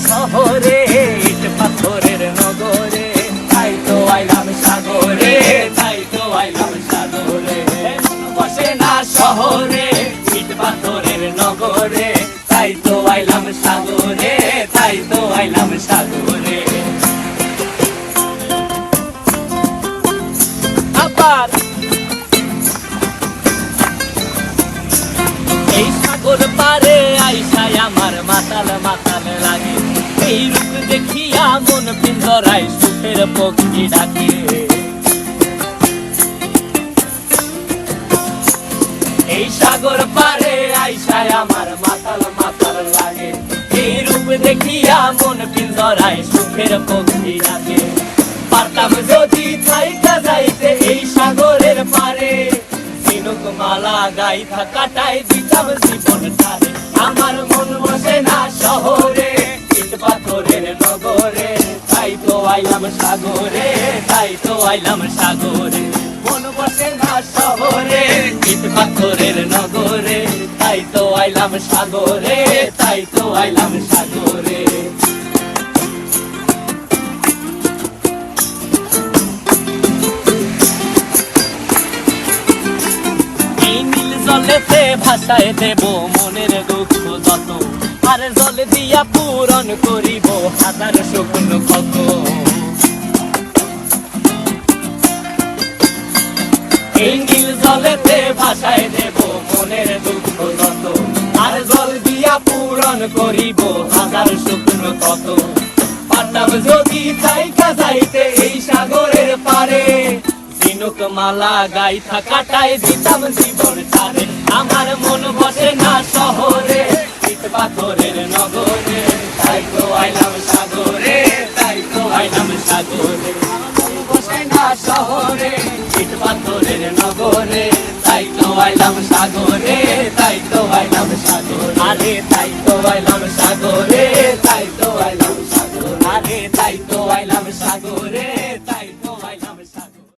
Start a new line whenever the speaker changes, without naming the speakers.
শহরে, ইট পাথরের নগরে, তাই তো আইলাম সাগরে, তাই তো আইলাম সাগরে। বসে না শহরে, ইট পাথরের নগরে, তাই তো আইলাম সাগরে, তাই তো আইলাম সাগরে। আবার এই সাগর পারে আইসায় আমার মাতাল মাতাল লাগে, এই রূপ দেখিয়া মন পিঞ্জরায় সুখের পক্ষী ডাকে। এই সাগর পারে আইসায় আমার মাতাল মাতাল লাগে, এই রূপ দেখিয়া মন পিঞ্জরায় সুখের পক্ষী ডাকে। পারতাম যদি থাইকা যাইতে এই সাগরের পারে, ঝিনুক মালা গাইথা কাটাই দিতাম জীবনটারে। আমার মন বসে না শহরে, ইট পাথরের নগরে, তাই তো আইলাম সাগরে, তাই তো আইলাম সাগরে। মন বসে না শহরে, ইট পাথরের নগরে, তাই তো আইলাম সাগরে, তাই তো আইলাম সাগরে। জলেতে ভাসায় দেব মনের দুঃখ যত, আর জল দিয়া পূরণ করিব হাজার শুকন ক্ষত। এই নীল জলেতে ভাসায় দেব মনের দুঃখ যত, আর জল দিয়া পূরণ করিব হাজার শুকন ক্ষত। পারতাম যদি থাইকা যাইতে এই সাগরের পারে, ঝিনুক মালা গাইথা কাটাই দিতাম জীবন ছাড়ে। আমার মন বসে না শহরে, ইট পাথরের নগরে, তাই তো আইলাম সাগরে, তাই তো আইলাম সাগরে। মন বসে না শহরে, ইট পাথরের নগরে, তাই তো আইলাম সাগরে, তাই তো আইলাম সাগরে। আরে তাই তো